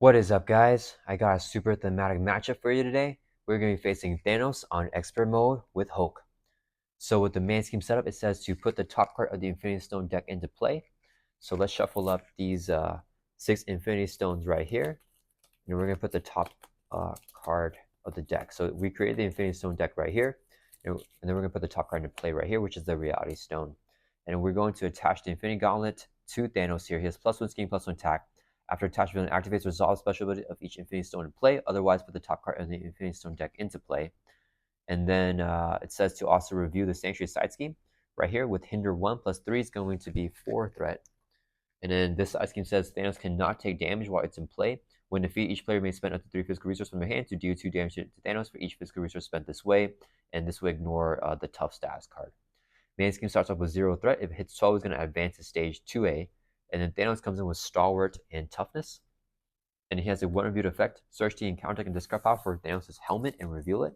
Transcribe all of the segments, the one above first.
What is up, guys? I got a super thematic matchup for you today. We're going to be facing Thanos on expert mode with Hulk. So with the main scheme setup, it says to put the top card of the Infinity Stone deck into play. So let's shuffle up these 6 Infinity Stones right here. And we're going to put the top card of the deck. So we created the Infinity Stone deck right here. And then we're going to put the top card into play right here, which is the Reality Stone. And we're going to attach the Infinity Gauntlet to Thanos here. He has +1 scheme, +1 attack. After attachment activates, resolve special ability of each Infinity Stone in play. Otherwise, put the top card of the Infinity Stone deck into play. And then it says to also review the Sanctuary side scheme right here with Hinder 1 +3 is going to be 4 threat. And then this side scheme says Thanos cannot take damage while it's in play. When defeated, each player may spend up to 3 physical resources from their hand to deal 2 damage to Thanos for each physical resource spent this way. And this will ignore the tough status card. Main scheme starts off with 0 threat. If it hits 12, it's going to advance to stage 2A. And then Thanos comes in with Stalwart and Toughness. And he has a 1 reviewed effect. Search the encounter and discard power for Thanos' helmet and reveal it.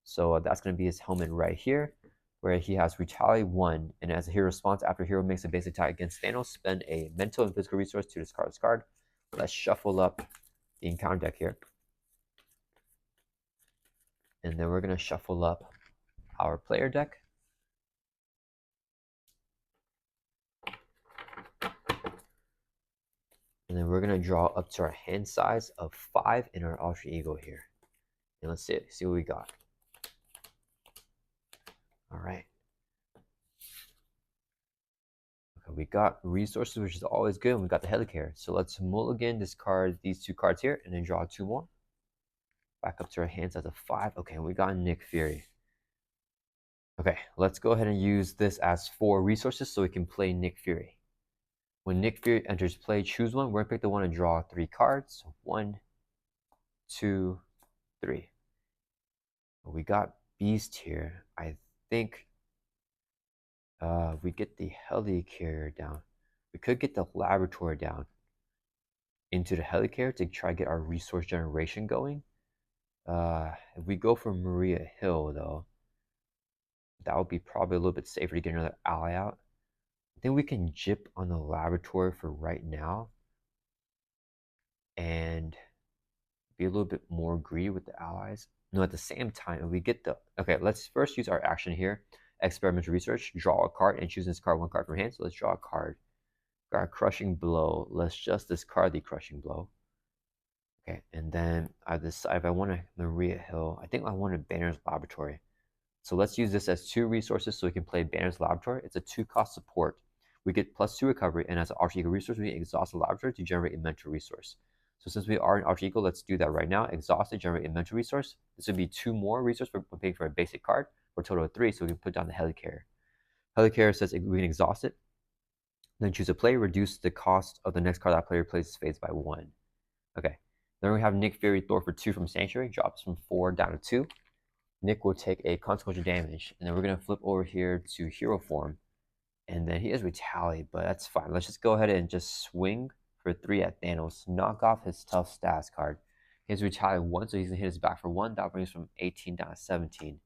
So that's going to be his helmet right here, where he has Retaliate 1. And as a hero response, after hero makes a basic attack against Thanos, spend a mental and physical resource to discard this card. Let's shuffle up the encounter deck here. And then we're going to shuffle up our player deck. And then we're going to draw up to our hand size of 5 in our alter ego here. And let's see what we got. All right. Okay, we got resources, which is always good. And we got the Helicarrier. So let's mulligan discard these 2 cards here and then draw 2 more. Back up to our hand size of 5. Okay, we got Nick Fury. Okay, let's go ahead and use this as 4 resources so we can play Nick Fury. When Nick Fury enters play, choose one. We're going to pick the one and draw 3 cards. So 1, 2, 3. We got Beast here. I think we get the Helicarrier down. We could get the Laboratory down into the Helicarrier to try to get our resource generation going. If we go for Maria Hill, though, that would be probably a little bit safer to get another ally out. I think we can jip on the Laboratory for right now and be a little bit more greedy with the allies. No, at the same time, if we get the... Okay, let's first use our action here. Experimental research, draw a card, and choose this card 1 card from hand. So let's draw a card. Got a Crushing Blow. Let's just discard the Crushing Blow. Okay, and then I decide if I want a Maria Hill. I think I want a Banner's Laboratory. So let's use this as 2 resources so we can play Banner's Laboratory. It's a 2-cost support. We get +2 recovery, and as an alter ego resource, we exhaust the laboratory to generate a mental resource. So since we are an alter ego, let's do that right now. Exhaust it, generate a mental resource. This would be 2 more resources for paying for a basic card, for a total of 3, so we can put down the Helicarrier. Helicarrier says we can exhaust it, then choose a play, reduce the cost of the next card that player plays phase by 1. Okay, then we have Nick Fury Thor for 2 from Sanctuary, drops from 4 down to 2. Nick will take a consequential damage, and then we're going to flip over here to hero form, and then he has Retaliate, but that's fine. Let's just go ahead and just swing for 3 at Thanos, knock off his tough stats card. He has Retaliate 1, so he's going to hit his back for 1. That brings from 18 down to 17.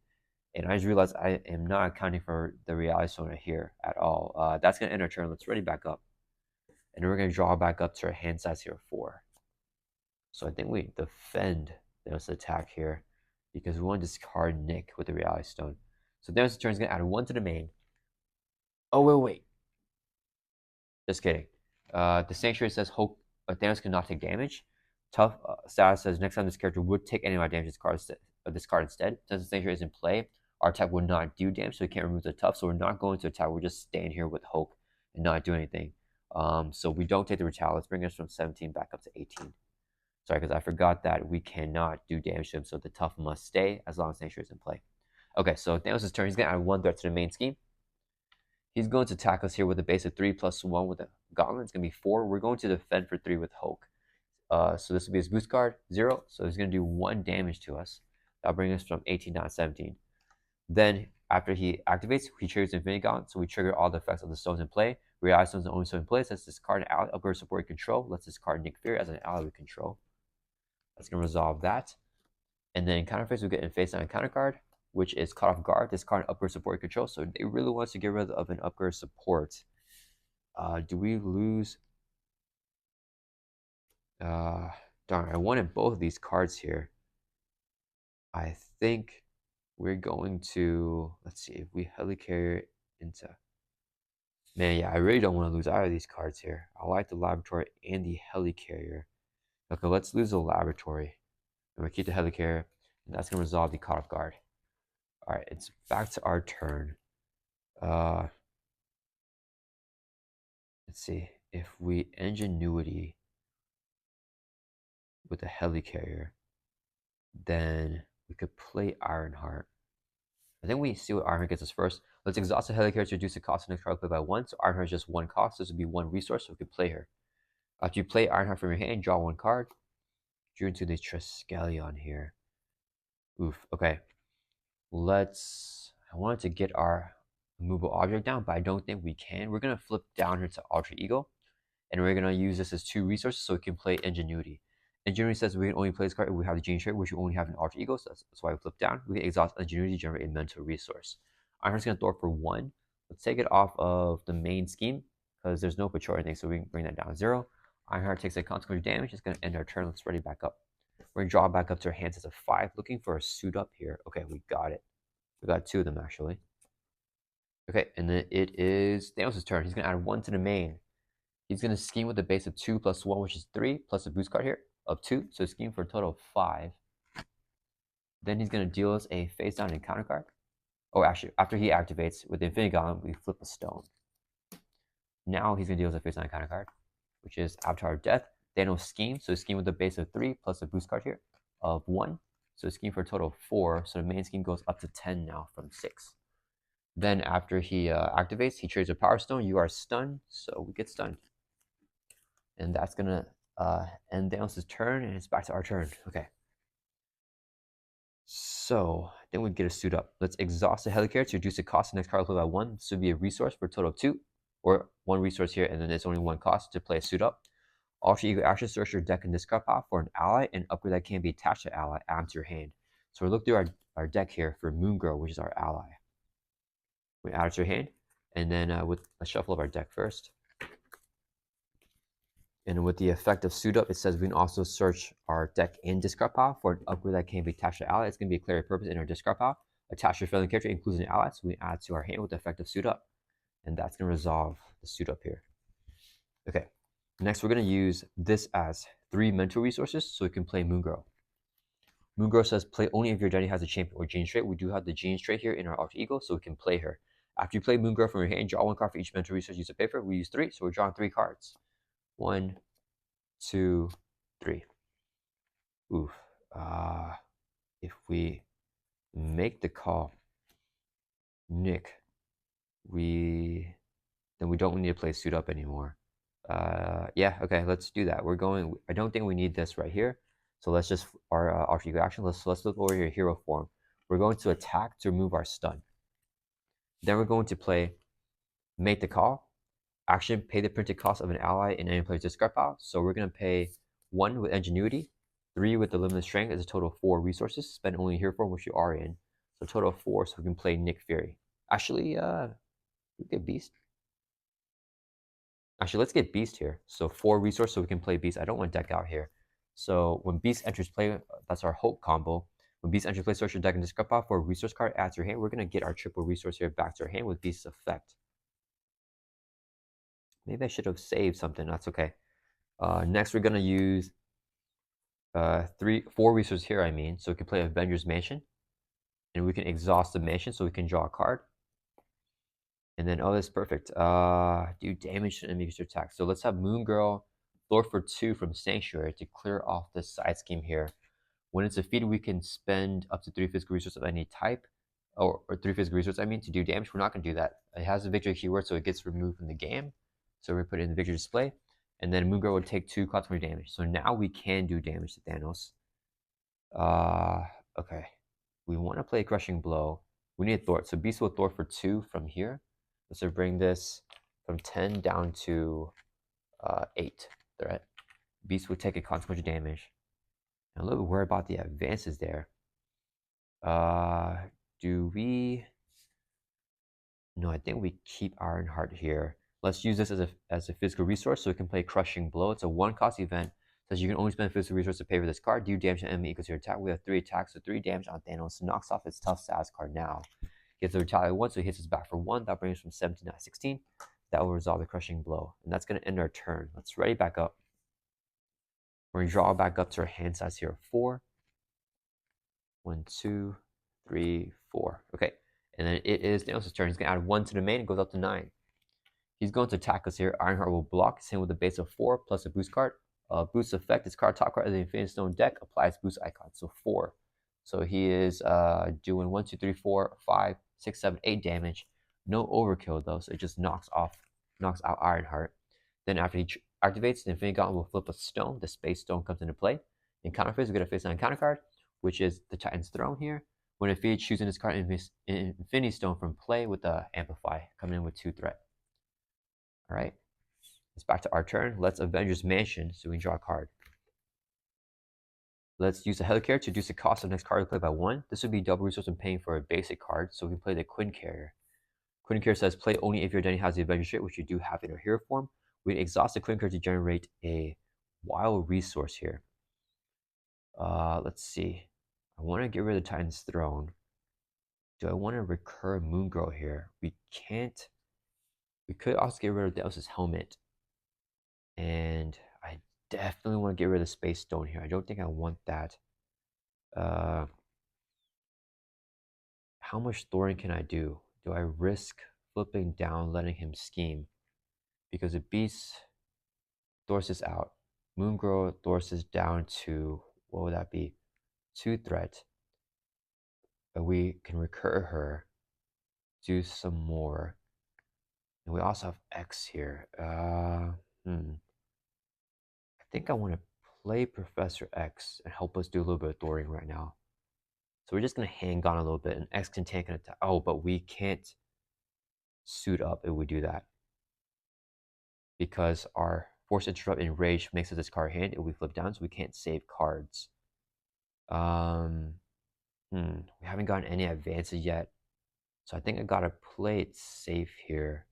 And I just realized I am not accounting for the Reality Stone here at all. That's going to end our turn. Let's ready back up. And then we're going to draw back up to our hand size here of 4. So I think we defend Thanos' attack here because we want to discard Nick with the Reality Stone. So Thanos' turn is going to add 1 to the main. Oh, wait. Just kidding. The Sanctuary says Thanos cannot take damage. Tough status says next time this character would take any of my damage this card instead. Since the Sanctuary is in play, our attack would not do damage, so we can't remove the tough. So we're not going to attack. We're just staying here with Hulk and not do anything. So we don't take the Retaliate. Let's bring us from 17 back up to 18. Sorry, because I forgot that we cannot do damage to him, so the tough must stay as long as Sanctuary is in play. Okay, so Thanos' turn. He's going to add 1 threat to the main scheme. He's going to attack us here with a base of 3 + 1 with a Gauntlet. It's going to be 4. We're going to defend for 3 with Hulk. So this will be his boost card, 0. So he's going to do 1 damage to us. That'll bring us from 18 down to 17. Then, after he activates, he triggers Infinity Gauntlet. So we trigger all the effects of the stones in play. Reality Stones are the only stone in play. Let's discard an ally, upgrade support control. Let's discard Nick Fury as an ally we control. That's going to resolve that. And then in counter phase, we get a face down counter card, which is Cut Off Guard. This card upgrade support control. So they really want to get rid of an upgrade support. Do we lose? Darn, I wanted both of these cards here. I think we're going to, let's see, if we helicarrier into, man, yeah, I really don't want to lose either of these cards here. I like the laboratory and the helicarrier. Okay, let's lose the laboratory. And we keep the helicarrier, and that's going to resolve the caught off guard. All right, it's back to our turn. Let's see, if we ingenuity with the helicarrier, then we could play Ironheart. I think we see what Ironheart gets us first. Let's exhaust the helicarrier to reduce the cost of next card play by 1. So Ironheart is just 1 cost. This would be 1 resource, so we could play her. After you play Ironheart from your hand, draw 1 card. Drew into the Triskelion here. Oof. Okay. I wanted to get our movable object down, but I don't think we can. We're gonna flip down here to Alter Ego, and we're gonna use this as 2 resources so we can play Ingenuity. Ingenuity says we can only play this card if we have the Gene Trait, which we only have in Alter Ego, so that's why we flip down. We can exhaust Ingenuity to generate a mental resource. Ironheart's gonna throw it for 1. Let's take it off of the main scheme because there's no patrol or anything, so we can bring that down to 0. Ironheart takes a consequential damage. It's gonna end our turn. Let's ready back up. We're gonna draw back up to our hands as a 5, looking for a suit up here. Okay, we got it. We got 2 of them actually. Okay, and then it is Thanos' turn. He's gonna add 1 to the main. He's gonna scheme with a base of 2 plus 1, which is 3, plus a boost card here of 2. So scheme for a total of 5. Then he's gonna deal us a face down encounter card. Oh, actually, after he activates with the Infinity Golem, we flip a stone. Now he's gonna deal us a face down encounter card, which is Avatar of Death. Thanos scheme, so scheme with a base of 3 plus a boost card here of 1. So scheme for a total of 4. So the main scheme goes up to 10 now from 6. Then after he activates, he trades a Power Stone. You are stunned, so we get stunned. And that's gonna end Thanos' turn, and it's back to our turn. Okay. So then we get a suit up. Let's exhaust the helicarrier to reduce the cost of the next card play by 1. This would be a resource for a total of 2, or 1 resource here, and then it's only 1 cost to play a suit up. Alter Ego action, search your deck and discard pile for an ally, and upgrade that can be attached to ally, add to your hand. So we look through our deck here for Moon Girl, which is our ally. We add it to your hand, and then with a shuffle of our deck first. And with the effect of suit up, it says we can also search our deck and discard pile for an upgrade that can be attached to ally. It's going to be a clear purpose in our discard pile. Attach your friendly character, including an ally, so we add to our hand with the effect of suit up. And that's going to resolve the suit up here. Okay, next we're going to use this as 3 mental resources so we can play Moon Girl. Moon Girl says play only if your identity has a champion or Gene Trait. We do have the Gene Trait here in our Alter Ego, so we can play her. After you play Moon Girl from your hand, draw 1 card for each mental resource you use to pay for. We use 3, so we're drawing 3 cards. 1, 2, 3. Oof. If we make the call, Nick, then we don't need to play suit up anymore. Yeah, okay, let's do that. I don't think we need this right here. So let's just, our Alter Ego action, let's look over here, hero form. We're going to attack to remove our stun. Then we're going to play make the call. Action, pay the printed cost of an ally in any player's discard pile. So we're going to pay 1 with Ingenuity, 3 with the Limitless Strength is a total of 4 resources. Spend only hero form, which you are in. So a total of 4, so we can play Nick Fury. Actually, we get Beast. Actually, let's get Beast here. So 4 resources, so we can play Beast. I don't want to deck out here. So when Beast enters play, that's our Hope combo. When Beast enters play, search your deck and discard pile for a resource card, add to your hand. We're going to get our triple resource here back to our hand with Beast's effect. Maybe I should have saved something. That's okay. Next, we're going to use 4 resources here, I mean. So we can play Avengers Mansion. And we can exhaust the mansion so we can draw a card. And then, oh, that's perfect. Do damage to enemy attack. So let's have Moon Girl Lord for 2 from Sanctuary to clear off this side scheme here. When it's defeated, we can spend up to 3 physical resources of any type, or 3 physical resources, I mean, to do damage. We're not going to do that. It has a victory keyword, so it gets removed from the game. So we're put it in the victory display. And then Moon Girl would take 2 consequential damage. So now we can do damage to Thanos. Okay. We want to play Crushing Blow. We need a Thwart. So Beast will Thwart for 2 from here. Let's bring this from 10 down to 8. Threat. Beast would take a consequential damage. I'm a little bit worried about the advances there. Do we? No, I think we keep Ironheart here. Let's use this as a physical resource so we can play Crushing Blow. It's a 1 cost event Says you can only spend physical resources to pay for this card. Do damage to enemy equals your attack. We have 3 attacks, so 3 damage on Thanos. Knocks off its tough status card now. Gets a retaliate 1, so he hits us back for 1. That brings us from 17 to 16. That will resolve the crushing blow. And that's going to end our turn. Let's ready back up. We're going to draw back up to our hand size here of 4. 1, 2, 3, 4. Okay. And then it is Thanos' turn. He's going to add 1 to the main and goes up to 9. He's going to attack us here. Ironheart will block. Same with a base of 4 plus a boost card. Boost effect, this card, top card of the Infinity Stone deck, applies boost icon. So 4. So he is doing 1, 2, 3, 4, 5, 6, 7, 8 damage. No overkill though, so it just knocks out Ironheart. Then after he activates, the Infinity Gauntlet will flip a stone. The Space Stone comes into play. In counter phase, we get a face on counter card, which is the Titan's Throne here. When Infinity choosing this card, Infinity Stone from play with the Amplify, coming in with 2 threat. All right, it's back to our turn. Let's Avengers Mansion so we can draw a card. Let's use the Helicarrier to reduce the cost of the next card we play by 1. This would be double resource and paying for a basic card, so we can play the Quinn Carrier. Quinn Carrier says play only if your identity has the Avengers trait, which you do have in our hero form. We exhaust the Quinn Carrier to generate a wild resource here. Let's see. I want to get rid of the Titan's Throne. Do I want to recur Moongirl here? We can't. We could also get rid of Deus's helmet. And I definitely want to get rid of the Space Stone here. I don't think I want that. How much thwarting can I do? Do I risk flipping down, letting him scheme? Because the Beast thwarts this out. Moongirl thwarts this down to, what would that be? 2 threat. But we can recur her, do some more. And we also have X here. I think I want to play Professor X and help us do a little bit of thwarting right now. So we're just going to hang on a little bit, and X can tank an attack. Oh, but we can't suit up if we do that. Because our Force Interrupt and Rage makes us this card hand if we flip down, so we can't save cards. We haven't gotten any advances yet. So I think I got to play it safe here.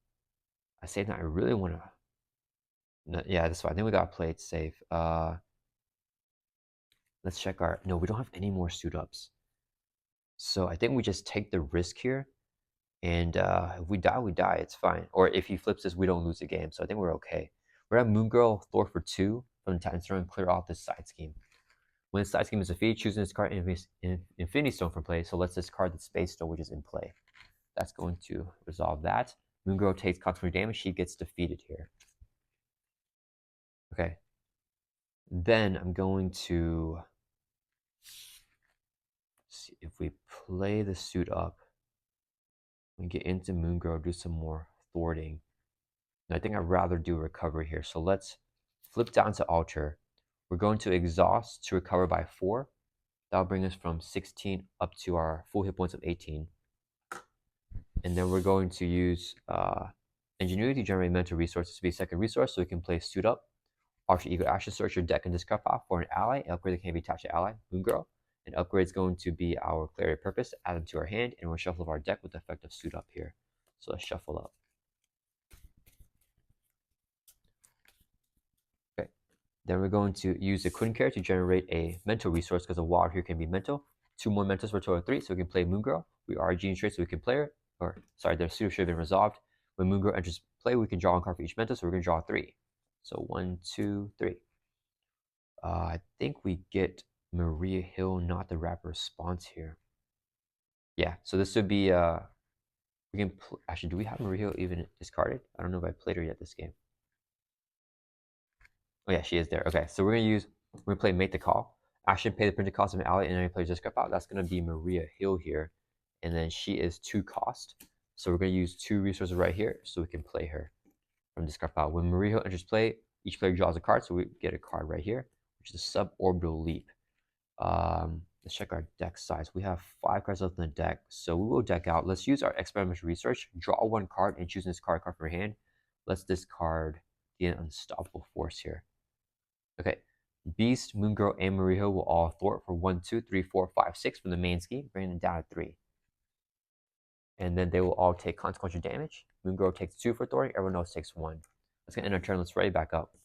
I say that I really want to... No, yeah, that's why I think we got to play it safe. Let's check our... No, we don't have any more suit ups. So I think we just take the risk here. And if we die, we die. It's fine. Or if he flips this, we don't lose the game. So I think we're okay. We're at Moongirl Thor for 2 from the Titan's Throne and clear off this side scheme. When the side scheme is defeated, choosing this card Infinity Stone from play. So let's discard the Space Stone, which is in play. That's going to resolve that. Moongirl takes consequential damage. She gets defeated here. Okay. Then I'm going to see if we play the suit up. We get into Moongirl, do some more thwarting. And I think I'd rather do recovery here. So let's flip down to alter. We're going to exhaust to recover by 4. That'll bring us from 16 up to our full hit points of 18. And then we're going to use Ingenuity to generate mental resources to be a second resource so we can play suit up. Alter Ego Action, search your deck and discard file for an ally. An upgrade that can be attached to ally, Moongirl. An upgrade is going to be our Clarity Purpose. Add them to our hand, and we'll shuffle up our deck with the effect of suit up here. So let's shuffle up. Okay. Then we're going to use the Quinn Carrier to generate a mental resource because a wild here can be mental. 2 more mentals for a total of 3, so we can play Moongirl. We are gene straight, so we can play her. Or sorry, the suit should have been resolved. When Moongirl enters play, we can draw 1 card for each mental, so we're going to draw 3. So 1, 2, 3. I think we get Maria Hill, not the rapper response here. Yeah, so this would be we can actually, do we have Maria Hill even discarded? I don't know if I played her yet this game. Oh yeah, she is there. Okay, so we're gonna play Make the Call. Action, pay the printed cost of an ally, and then player just out. That's gonna be Maria Hill here, and then she is 2 cost. So we're gonna use 2 resources right here, so we can play her from discard pile. When Maria Hill enters play, each player draws a card, so we get a card right here, which is a suborbital leap. Let's check our deck size. We have 5 cards left in the deck, so we will deck out. Let's use our experimental research, draw 1 card, and choose this card from your hand. Let's discard the Unstoppable Force here. Okay, Beast, Moongirl, and Maria will all thwart for 1, 2, 3, 4, 5, 6 from the main scheme, bringing them down to 3. And then they will all take consequential damage. Moongirl takes 2 for thwarting, everyone else takes 1. Let's get end our turn. Let's ready back up.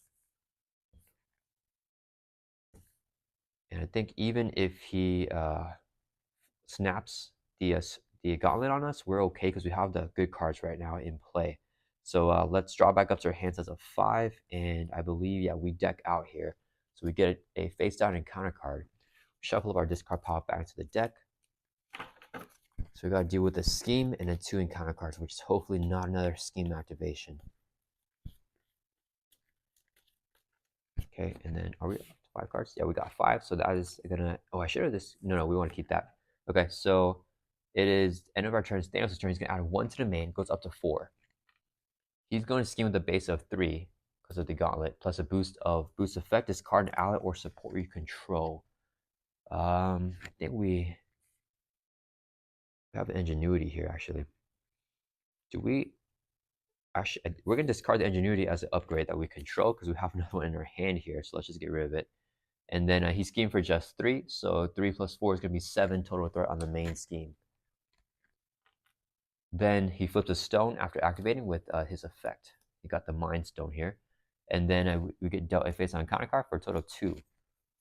I think even if he snaps the gauntlet on us, we're okay because we have the good cards right now in play. So let's draw back up to our hands as a 5, and I believe, yeah, we deck out here. So we get a face down encounter card. Shuffle up our discard pile back to the deck. So we got to deal with the scheme and then 2 encounter cards, which is hopefully not another scheme activation. Okay, and then are we up to 5 cards? Yeah, we got 5. So that is gonna. Oh, I should have this. No, we want to keep that. Okay, so it is end of our turn. Thanos' turn. He's gonna add 1 to the main. Goes up to 4. He's going to scheme with a base of 3 because of the gauntlet, plus a boost effect. Discard an ally or support you control. I think we have ingenuity here actually. Do we? Actually, we're gonna discard the ingenuity as an upgrade that we control because we have another one in our hand here. So let's just get rid of it. And then he schemed for just 3, so 3 plus 4 is gonna be 7 total threat on the main scheme. Then he flipped a stone after activating with his effect. He got the Mind Stone here. And then we get dealt a face on encounter card for a total of 2.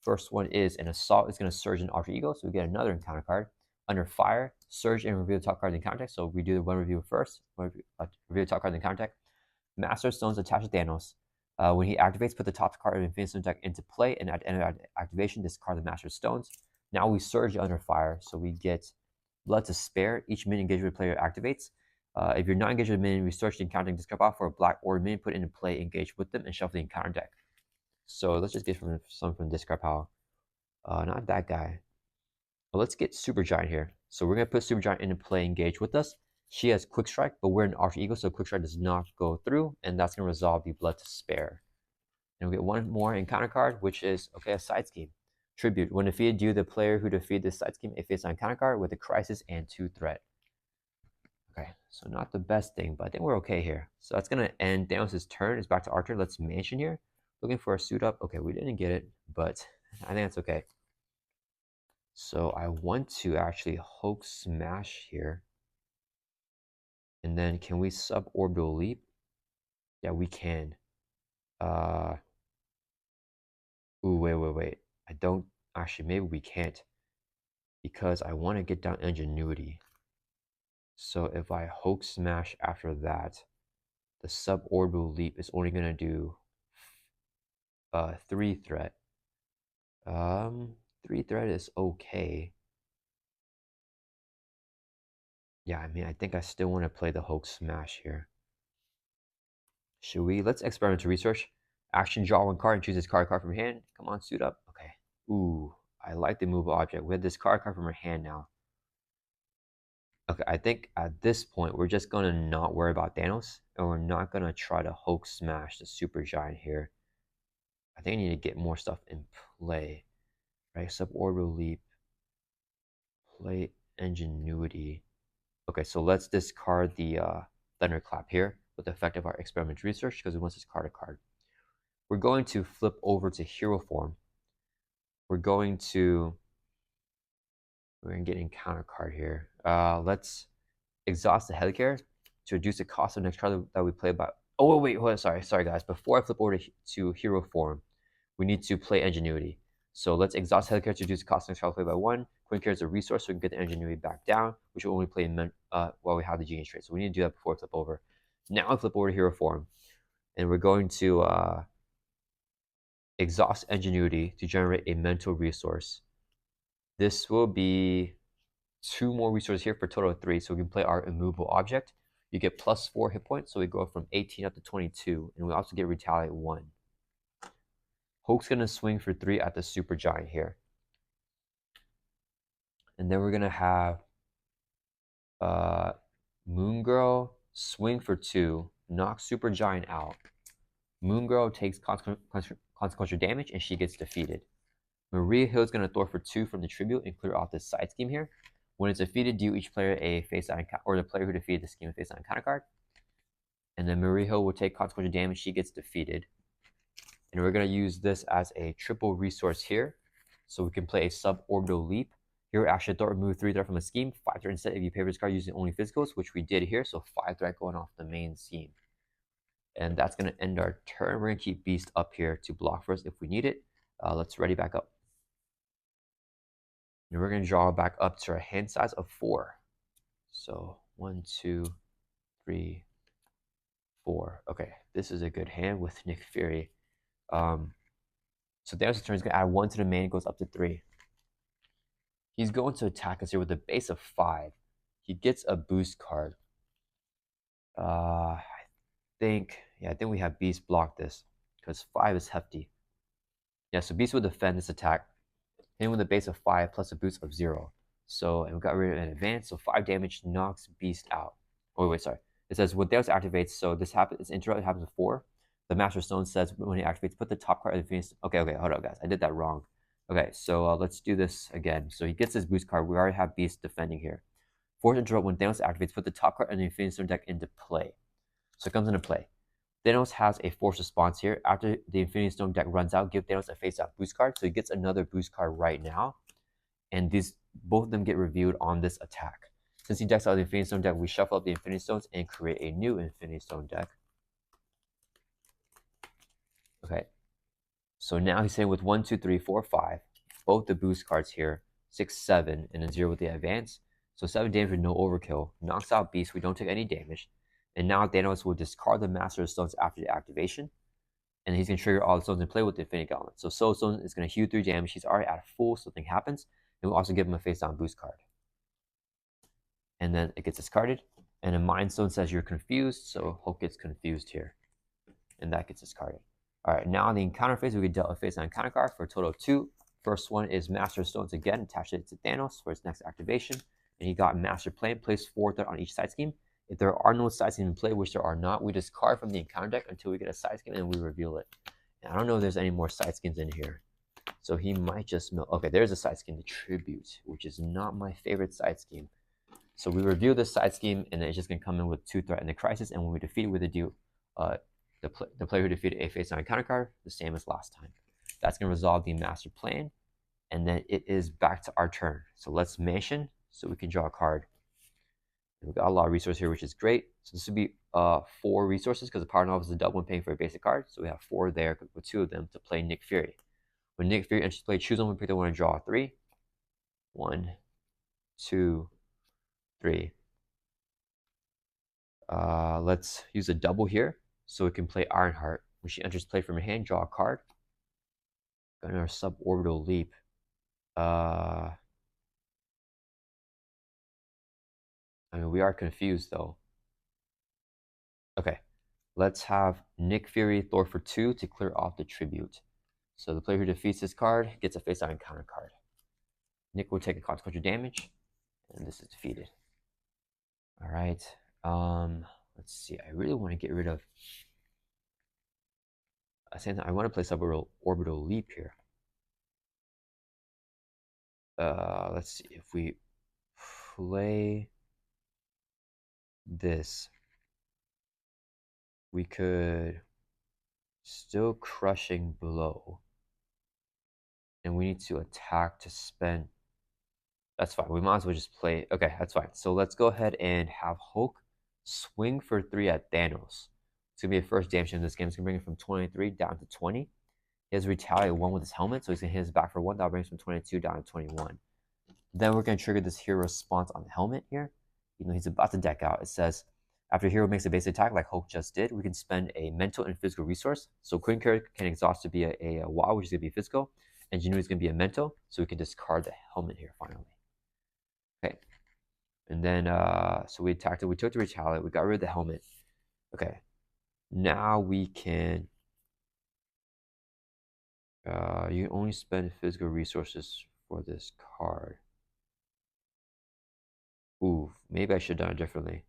First one is an Assault is going to surge in Alter Ego, so we get another encounter card. Under Fire, surge and reveal the top card in contact. So we do the one review first, reveal the top card in contact. Master Stones attached to Thanos. When he activates, put the top card of Infinity Stone deck into play, and at the end of activation, discard the Master Stones. Now we surge under Fire, so we get Blood to Spare. Each minion engaged with player activates. If you're not engaged with a minion, we search the encounter discard off for a black or minion, put into play, engage with them, and shuffle the encounter deck. So let's just get some from discard pile. Not that guy. But let's get Super Giant here. So we're going to put Super Giant into play, engage with us. She has Quick Strike, but we're an Alter Ego, so Quick Strike does not go through, and that's going to resolve the Blood to Spare. And we get one more encounter card, which is, okay, a side scheme. Tribute. When defeated, do the player who defeated this side scheme a face on encounter card with a Crisis and 2 threat. Okay, so not the best thing, but I think we're okay here. So that's going to end Thanos' turn. It's back to our turn. Let's mansion here. Looking for a suit up. Okay, we didn't get it, but I think that's okay. So I want to actually Hulk Smash here. And then can we suborbital leap? Yeah, we can. Ooh, wait. I don't actually, maybe we can't because I want to get down ingenuity. So if I Hulk Smash after that, the suborbital leap is only gonna do 3 threat. 3 threat is okay. Yeah, I mean, I think I still want to play the Hulk Smash here. Should we? Let's experiment to research. Action, draw 1 card and choose this card from your hand. Come on, suit up. Okay. Ooh, I like the move object. We have this card from our hand now. Okay, I think at this point, we're just going to not worry about Thanos. And we're not going to try to Hulk Smash the Super Giant here. I think I need to get more stuff in play. Right? Suborbital Leap. Play Ingenuity. Okay, so let's discard the Thunderclap here with the effect of our experiment research because we want to discard a card. We're going to flip over to hero form. We're going to get encounter card here. Let's exhaust the Helicare to reduce the cost of the next card that we play by. Oh wait, sorry guys. Before I flip over to hero form, we need to play Ingenuity. So let's exhaust Helicare to reduce the cost of the next card we play by 1. Quick Care is a resource, so we can get the Ingenuity back down, which will only play while we have the Genius trait. So we need to do that before we flip over. Now I flip over to hero form, and we're going to exhaust Ingenuity to generate a mental resource. This will be 2 more resources here for a total of 3. So we can play our immovable object. You get plus 4 hit points, so we go from 18 up to 22, and we also get retaliate 1. Hulk's gonna swing for 3 at the Super Giant here, and then we're gonna have Moon Girl swing for 2, knock Super Giant out. Moon Girl takes consequential damage, and she gets defeated. Maria Hill is going to throw for 2 from the tribute and clear off this side scheme here. When it's defeated, deal each player a face on or the player who defeated the scheme a face on encounter card. And then Maria Hill will take consequential damage. She gets defeated. And we're going to use this as a triple resource here. So we can play a suborbital leap. Here, actually, throw remove 3 threat from a scheme. 5 threat instead if you pay for this card using only physicals, which we did here. So 5 threat going off the main scheme. And that's going to end our turn. We're going to keep Beast up here to block for us if we need it. Let's ready back up. And we're going to draw back up to our hand size of 4. So 1, 2, 3, 4. Okay, this is a good hand with Nick Fury. So Thanos' turn is going to add 1 to the main, it goes up to 3. He's going to attack us here with a base of 5. He gets a boost card. I think we have Beast block this because 5 is hefty. Yeah, so Beast will defend this attack, hitting with a base of 5 plus a boost of 0. So, and we got rid of an advance, so 5 damage knocks Beast out. Oh, wait, sorry. It says when Thanos activates, so this happens, it's interrupt, it happens with 4. The Master Stone says when he activates, put the top card of the Phoenix. Okay, hold on, guys. I did that wrong. Okay, so let's do this again. So he gets his boost card. We already have Beast defending here. Force interrupt when Thanos activates, put the top card of the Infinity Stone deck into play. So it comes into play. Thanos has a force response here. After the Infinity Stone deck runs out, give Thanos a face-off boost card. So he gets another boost card right now. And these both of them get reviewed on this attack. Since he decks out the Infinity Stone deck, we shuffle up the Infinity Stones and create a new Infinity Stone deck. Okay. So now he's saying with 1, 2, 3, 4, 5, both the boost cards here, 6, 7, and then 0 with the advance. So 7 damage with no overkill. Knocks out Beast. We don't take any damage. And now Thanos will discard the Master of Stones after the activation. And he's going to trigger all the stones in play with the Infinity Gauntlet. So Soul Stone is going to heal 3 damage. He's already at full, so nothing happens. And we'll also give him a face-down boost card. And then it gets discarded. And a Mind Stone says you're confused, so Hulk gets confused here. And that gets discarded. All right, now in the encounter phase, we get dealt a face-down encounter card for a total of 2. First one is Master of Stones again, attach it to Thanos for its next activation. And he got Master Plan, place 4 threat on each side scheme. If there are no side schemes in play, which there are not, we discard from the encounter deck until we get a side scheme and we reveal it. And I don't know if there's any more side schemes in here. So he might just mill. Okay, there's a side scheme, the Tribute, which is not my favorite side scheme. So we reveal this side scheme, and it's just going to come in with 2 threat in the crisis. And when we defeat it with a deal, the player who defeated a face-down encounter card, the same as last time. That's going to resolve the Master Plan. And then it is back to our turn. So let's mansion so we can draw a card. We've got a lot of resources here, which is great. So this would be 4 resources because the Power Novel is a double when paying for a basic card. So we have 4 there with 2 of them to play Nick Fury. When Nick Fury enters play, choose one, pick the one and draw 3. 1, 2, 3. Let's use a double here so we can play Ironheart. When she enters play from her hand, draw a card. Got our suborbital leap. I mean, we are confused though. Okay, let's have Nick Fury Thor for 2 to clear off the tribute. So the player who defeats this card gets a face-down encounter card. Nick will take a consequential damage, and this is defeated. All right. Let's see. I really want to get rid of. I want to play suborbital leap here. Let's see if we play this. We could still crushing blow, and we need to attack to spend. That's fine. We might as well just play. Okay, that's fine. So let's go ahead and have Hulk swing for 3 at Thanos. It's gonna be a first damage in this game. It's gonna bring it from 23 down to 20. He has retaliate 1 with his helmet, so he's gonna hit his back for 1. That brings from 22 down to 21. Then we're gonna trigger this hero response on the helmet here. Even though he's about to deck out, it says after hero makes a base attack like Hulk just did, we can spend a mental and physical resource. So Queen Carrot can exhaust to be a WoW, which is gonna be physical. Ingenuity is gonna be a mental, so we can discard the helmet here finally. Okay. And then, so we attacked it. We took the retaliate. We got rid of the helmet. Okay. Now we can. You only spend physical resources for this card. Ooh, maybe I should have done it differently.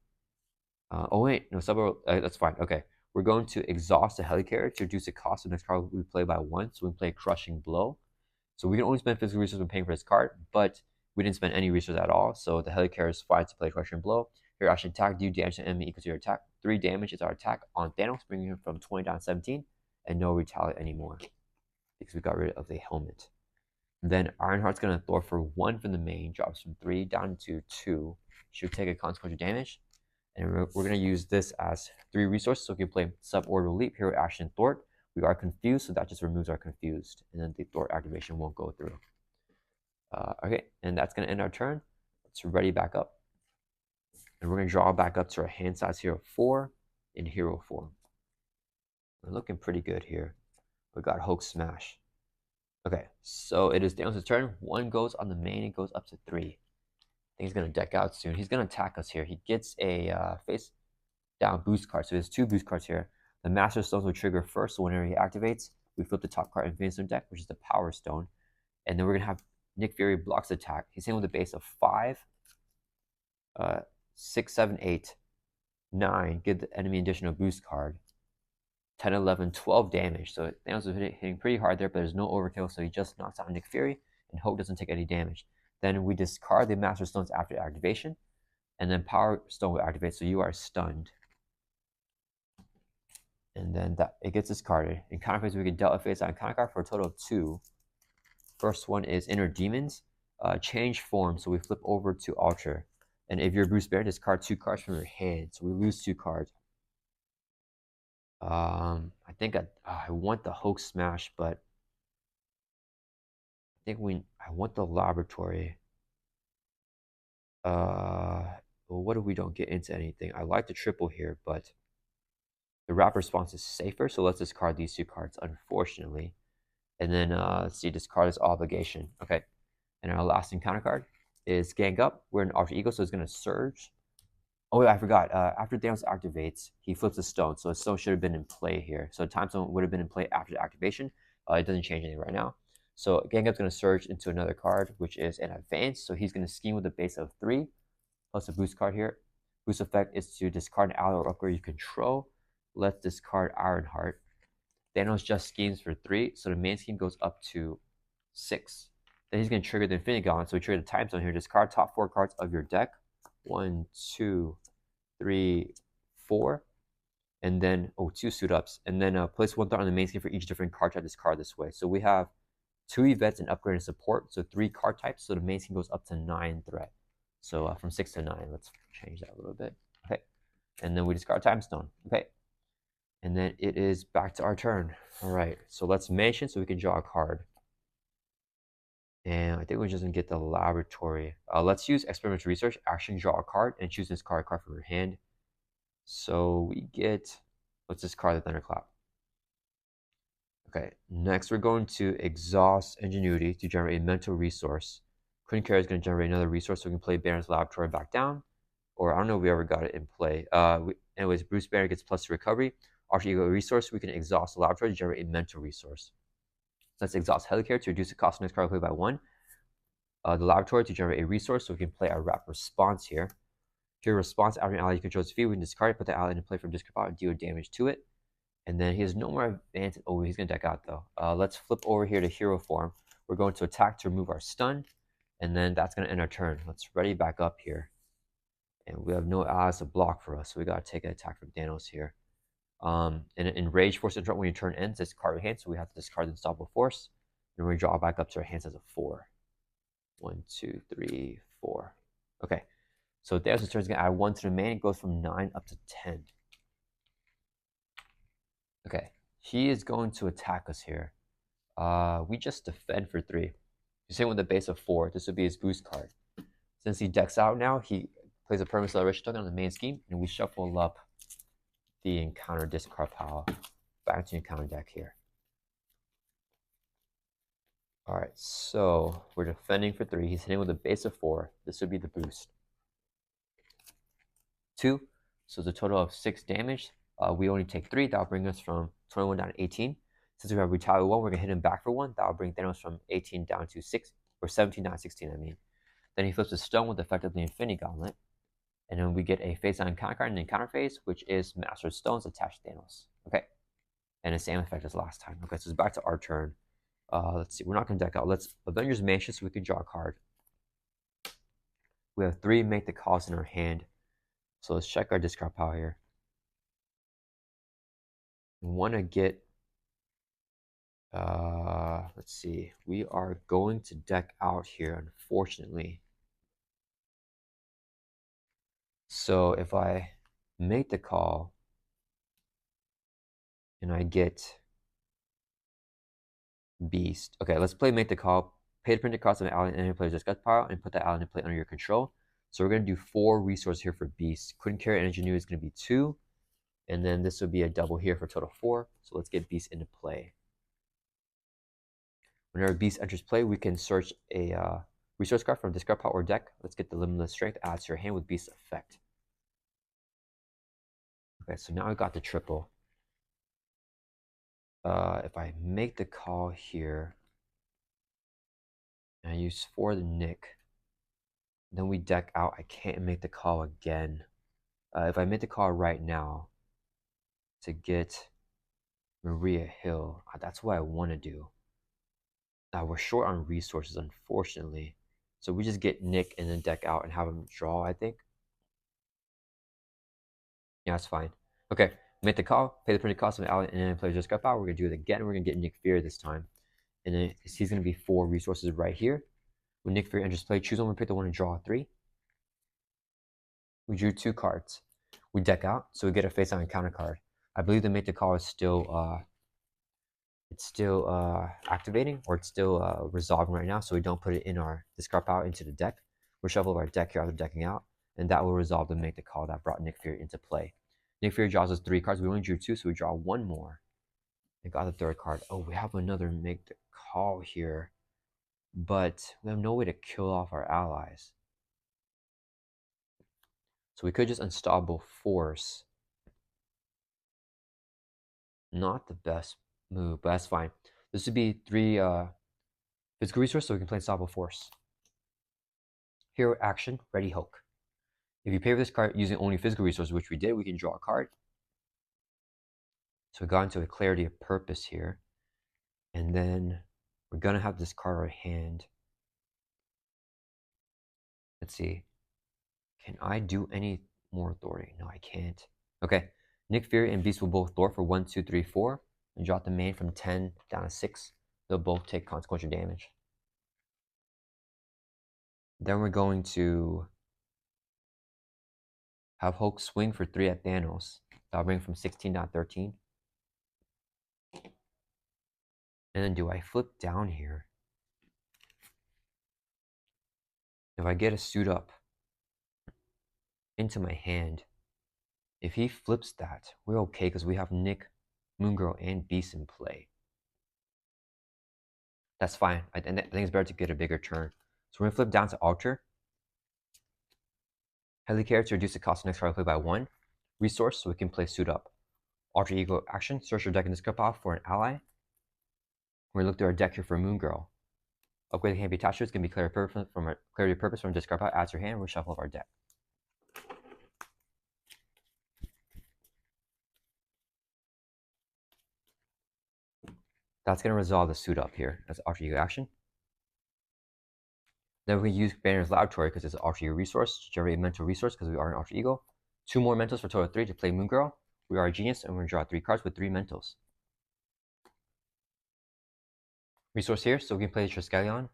Oh wait, no, that's fine. Okay, we're going to exhaust the helicarrier to reduce the cost of the next card we play by 1. So we play Crushing Blow. So we can only spend physical resources when paying for this card, but we didn't spend any resources at all. So the helicarrier is fine to play Crushing Blow. Your action attack, do damage to enemy equal to your attack. 3 damage is our attack on Thanos, bringing him from 20 down to 17, and no retaliate anymore because we got rid of the helmet. Then Ironheart's gonna Thor for 1 from the main, drops from 3 down to 2. Should take a consequential damage. And we're going to use this as 3 resources, so we can play suborbital leap, hero action, thwart. We are confused, so that just removes our confused, and then the thwart activation won't go through. Okay, and that's going to end our turn. Let's ready back up. And we're going to draw back up to our hand size hero 4 in hero form. We're looking pretty good here. We got Hulk Smash. Okay, so it is Thanos' turn. 1 goes on the main, it goes up to 3. I think he's going to deck out soon. He's going to attack us here. He gets a face down boost card. So there's 2 boost cards here. The Master Stones will trigger first, so whenever he activates, we flip the top card in Infinity deck, which is the Power Stone. And then we're going to have Nick Fury blocks attack. He's hitting with a base of 5, 6, 7, 8, 9. Give the enemy additional boost card. 10, 11, 12 damage. So Thanos is hitting pretty hard there, but there's no overkill, so he just knocks out Nick Fury, and Hulk doesn't take any damage. Then we discard the Master Stones after activation, and then Power Stone will activate, so you are stunned. And then that it gets discarded. In counter phase, we can dealt a face on counter card for a total of 2. First one is Inner Demons. Change form, so we flip over to Ultra. And if you're Bruce Banner, discard 2 cards from your hand, so we lose 2 cards. I think I want the Hulk Smash, but I think I want the Laboratory. Well, what if we don't get into anything? I like the triple here, but the wrap response is safer, so let's discard these 2 cards, unfortunately. And then let's see, discard is Obligation. Okay. And our last encounter card is Gang Up. We're an Alter Ego, so it's going to Surge. Oh, wait, I forgot. After Thanos activates, he flips a stone. So a stone should have been in play here. So time stone would have been in play after the activation. It doesn't change anything right now. So Gang Up's going to surge into another card, which is an advance. So he's going to scheme with a base of 3, plus a boost card here. Boost effect is to discard an ally or upgrade you control. Let's discard Ironheart. Thanos just schemes for 3, so the main scheme goes up to 6. Then he's going to trigger the Infinity Gauntlet. So we trigger the time zone here. Discard top 4 cards of your deck. 1, 2, 3, 4. And then, 2 suit ups. And then place 1 threat on the main scheme for each different card type discard this way. So we have 2 events and upgrade and support. So 3 card types. So the main scheme goes up to 9 threat. So from 6 to 9. Let's change that a little bit. Okay. And then we discard Time Stone. Okay. And then it is back to our turn. All right. So let's mention so we can draw a card. And I think we're just going to get the Laboratory. Let's use Experimental Research, action, draw a card, and choose this card from your hand. So we get, let's discard the Thunderclap. Okay, next we're going to exhaust Ingenuity to generate a mental resource. Queen Carrier is going to generate another resource, so we can play Banner's Laboratory back down. Or I don't know if we ever got it in play. Anyways, Bruce Banner gets +2 recovery. Alter Ego resource, we can exhaust the Laboratory to generate a mental resource. Let's exhaust Helicarrier to reduce the cost of next card play by 1. The Laboratory to generate a resource, so we can play our Wrap Response here. Your response after an ally you control is defeated, we can discard it, put the ally into play from discard pile and deal damage to it. And then he has no more advantage. Oh, he's going to deck out though. Let's flip over here to hero form. We're going to attack to remove our stun, and then that's going to end our turn. Let's ready back up here. And we have no allies to block for us, so we got to take an attack from Thanos here. And Enrage Force Interrupt when your turn ends, discard your hand, so we have to discard the Unstoppable Force. And we draw back up to our hands as a 4. 1, 2, 3, 4. Okay. So Thanos' turn is going to add 1 to the main. It goes from 9 up to 10. Okay. He is going to attack us here. We just defend for 3. He's hitting with a base of 4. This would be his boost card. Since he decks out now, he plays a permanent acceleration token on the main scheme, and we shuffle up the encounter discard pile back to encounter deck here. Alright, so we're defending for 3. He's hitting with a base of 4. This would be the boost. 2, so it's a total of 6 damage. We only take 3. That'll bring us from 21 down to 18. Since we have Retaliate 1, we're going to hit him back for 1. That'll bring Thanos from 18 down to 6, or 17 down to 16, I mean. Then he flips a stone with effectively Infinity Gauntlet. And then we get a face-on encounter card in the encounter phase, which is Master of Stones attached to Thanos. Okay. And the same effect as last time. Okay, so it's back to our turn. Let's see. We're not going to deck out. Let's Avengers Mansion so we can draw a card. We have 3 Make the Calls in our hand. So let's check our discard pile here. We want to get, let's see. We are going to deck out here, unfortunately. So if I make the call and I get Beast. Okay, let's play Make the Call. Pay the printed cost of an ally in any player's discard pile and put that ally in play under your control. So we're going to do 4 resources here for Beast. Couldn't carry and Ingenuity is going to be 2. And then this would be a double here for a total 4. So let's get Beast into play. Whenever Beast enters play, we can search a resource card from discard pile or deck. Let's get the Limitless Strength add to your hand with Beast effect. Okay, so now I got the triple. If I make the call here, and I use 4 the Nick, then we deck out, I can't make the call again. If I make the call right now to get Maria Hill, that's what I want to do. We're short on resources, unfortunately. So we just get Nick and then deck out and have him draw, I think. Yeah, that's fine. Okay, make the call, pay the printed cost of an ally, and then player just got out. We're going to do it again. We're going to get Nick Fear this time. And then he's going to be 4 resources right here. When Nick Fear enters play, choose one, pick the one and draw 3. We drew 2 cards. We deck out, so we get a face-down encounter card. I believe the make the call is still activating, or it's still resolving right now, so we don't put it in our discard pile into the deck. We shuffle our deck here after decking out, and that will resolve the make the call that brought Nick Fury into play. Nick Fury draws us 3 cards. We only drew 2, so we draw 1 more. And got the 3rd card. Oh, we have another make the call here, but we have no way to kill off our allies. So we could just Unstoppable Force. Not the best move, but that's fine. This would be 3 physical resources, so we can play Unstoppable Force. Hero action, Ready Hulk. If you pay for this card using only physical resources, which we did, we can draw a card. So we got into a Clarity of Purpose here. And then we're going to have this card in our hand. Let's see. Can I do any more authority? No, I can't. Okay. Nick Fury and Beast will both Thor for 1, 2, 3, 4. And drop the main from 10 down to 6. They'll both take consequential damage. Then we're going to have Hulk swing for 3 at Thanos. That'll bring from 16 down to 13. And then do I flip down here? If I get a suit up into my hand, if he flips that, we're okay because we have Nick, Moon Girl, and Beast in play. That's fine. I think it's better to get a bigger turn. So we're going to flip down to Alter. Helicarrier to reduce the cost of next card play by 1. Resource, so we can play Suit Up. Alter Ego action, search your deck in this discard pile for an ally. We're going to look through our deck here for Moon Girl. Upgrade can't be attached to it. It's going to be Clarity of Purpose from discard pile. Add to your hand. We'll shuffle up our deck. That's going to resolve the Suit Up here as Alter Ego action. Then we can use Banner's Laboratory because it's an Alter Ego resource to generate a mental resource because we are an Alter Ego. 2 more mentals for a total of 3 to play Moon Girl. We are a genius and we're going to draw 3 cards with 3 mentals. Resource here, so we can play Triskelion.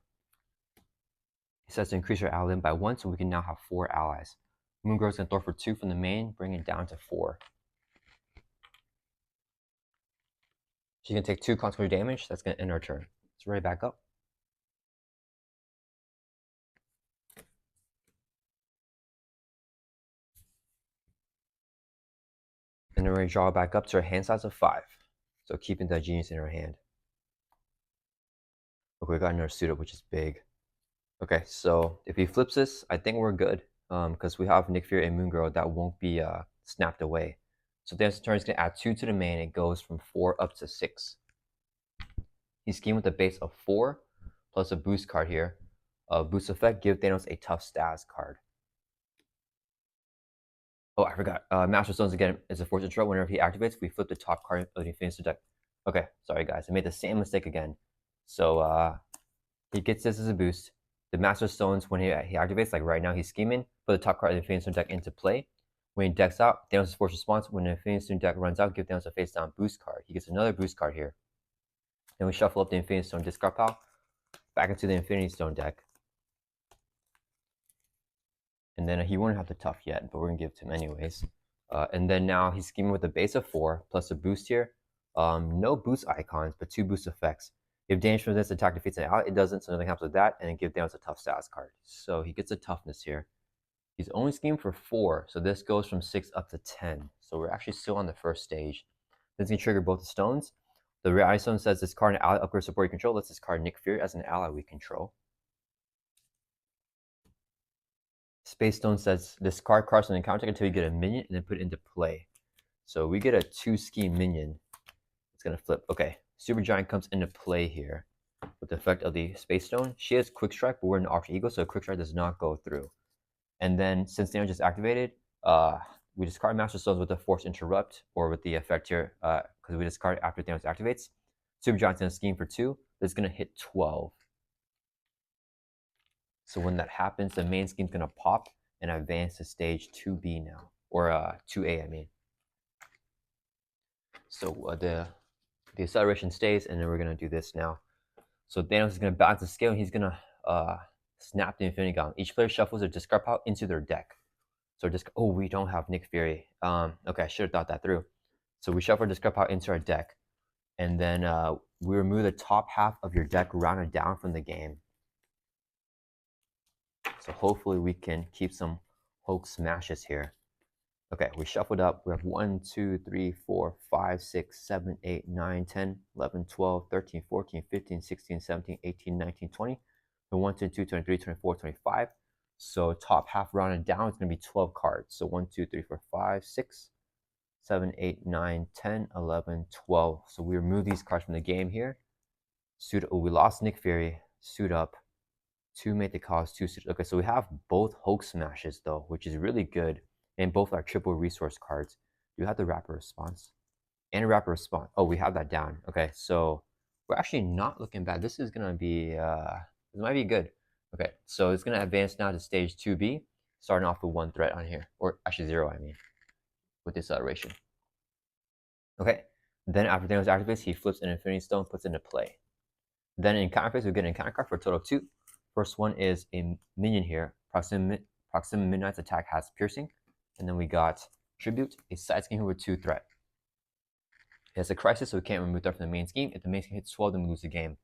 It says to increase our ally limit by 1, so we can now have 4 allies. Moon Girl's going to Thor for 2 from the main, bring it down to 4. She's going to take 2 consequential damage. That's going to end our turn. Let's ready back up. And then we're going to draw back up to our hand size of 5. So keeping the genius in our hand. Okay, we got another suit up, which is big. Okay, so if he flips this, I think we're good. Because we have Nick Fury and Moon Girl that won't be snapped away. So this turn is going to add 2 to the main. It goes from 4 up to 6. He's schemed with a base of 4 plus a boost card here. Boost effect, give Thanos a tough stats card. Oh, I forgot. Master Stones again is a force intro. Whenever he activates, we flip the top card of the Infinity deck. Okay, sorry guys. I made the same mistake again. So he gets this as a boost. The Master Stones, when he activates, like right now, he's scheming, put the top card of the Infinity deck into play. When he decks out, Thanos' force response. When the Infinity deck runs out, give Thanos a face down boost card. He gets another boost card here. Then we shuffle up the Infinity Stone discard pile back into the Infinity Stone deck. And then he won't have the tough yet, but we're going to give it to him anyways. And then now he's scheming with a base of 4 plus a boost here. No boost icons, but 2 boost effects. If damage from this attack defeats an ally, it doesn't, so nothing happens with that, and give Thanos a tough status card. So he gets a toughness here. He's only schemed for 4, so this goes from 6 up to 10. So we're actually still on the first stage. This is going to trigger both the stones. The reality stone says this card an ally upgrade support you control. Let's discard Nick Fury as an ally we control. Space Stone says discard cards from the encounter until you get a minion and then put it into play. So we get a 2-scheme minion. It's going to flip. Okay, Super Giant comes into play here with the effect of the Space Stone. She has Quick Strike, but we're in Option Eagle, so Quick Strike does not go through. And then since Thanos just activated, we discard Master Stones with the Force Interrupt, or with the effect here, because we discard after Thanos activates. Super Giant's going to scheme for 2. That's going to hit 12. So when that happens, the main scheme's going to pop and advance to stage 2B now, or 2A, I mean. So the acceleration stays, and then we're going to do this now. So Thanos is going to balance the scale, and he's going to snap the Infinity Gauntlet. Each player shuffles their discard pile into their deck. So just, oh, we don't have Nick Fury. Okay, I should have thought that through. So we shuffle discard pile into our deck, and then we remove the top half of your deck rounded down from the game. So hopefully we can keep some Hulk smashes here. Okay, we shuffled up. We have 1, 2, 3, 4, 5, 6, 7, 8, 9, 10, 11, 12, 13, 14, 15, 16, 17, 18, 19, 20. So 1, 2, 23, 24, 25. So top half rounded down, it's going to be 12 cards. So 1, 2, 3, 4, 5, 6, 7, 8, 9, 10, 11, 12. So we remove these cards from the game here. Suit. Oh, we lost Nick Fury. Suit up. 2 made the cause, 2 suit. Okay, so we have both Hulk smashes though, which is really good. And both are triple resource cards. You have the rapid response and rapid response. Oh, we have that down. Okay, so we're actually not looking bad. This is gonna be this might be good. Okay, so it's gonna advance now to stage 2B, starting off with 1 threat on here, or actually 0, I mean, with the acceleration. Okay, then after Thanos activates, he flips an Infinity Stone, puts it into play. Then in counter phase, we get an encounter card for a total of 2. First one is a minion here. Proxima Midnight's attack has piercing. And then we got Tribute, a side scheme with 2 threat. It has a crisis, so we can't remove threat from the main scheme. If the main scheme hits 12, then we lose the game.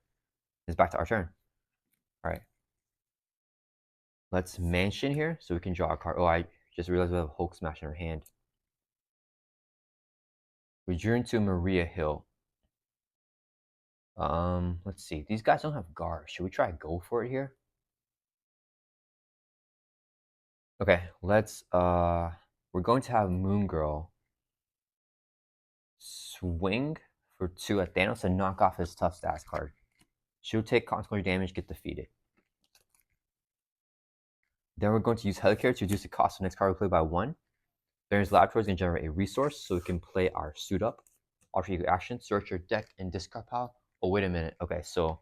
It's back to our turn. Alright. Let's mansion here so we can draw a card. Oh, I just realized we have a Hulk Smash in our hand. We drew into Maria Hill. Let's see. These guys don't have guard. Should we try to go for it here? Okay, let's we're going to have Moon Girl swing for 2 at Thanos and knock off his tough stats card. She'll take consequential damage, get defeated. Then we're going to use Helicarrier to reduce the cost of the next card we play by 1. There's Laboratory is going to generate a resource so we can play our Suit Up. Alter Ego action, search your deck and discard pile. Oh, wait a minute. Okay, so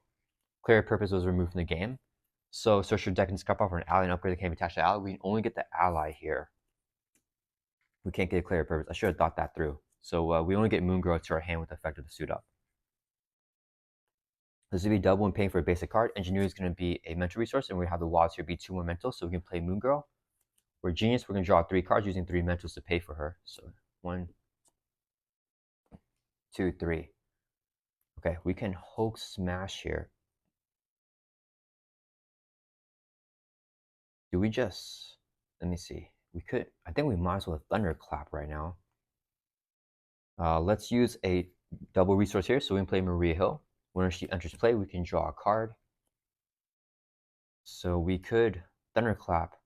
Clear Purpose was removed from the game. So search your deck and discard pile for an ally and upgrade that can be attached to ally. We can only get the ally here. We can't get a Clear Purpose. I should have thought that through. So we only get Moon Girl to our hand with the effect of the Suit Up. This will be double when paying for a basic card. Engineer is going to be a mental resource, and we have the wilds here be 2 more mental, so we can play Moon Girl. We're Genius, we're going to draw 3 cards using 3 mentals to pay for her. So 1, 2, 3. Okay, we can Hulk Smash here. Do we just, let me see. We could, I think we might as well Thunderclap right now. Let's use a double resource here, so we can play Maria Hill. When she enters play, we can draw a card. So we could Thunderclap,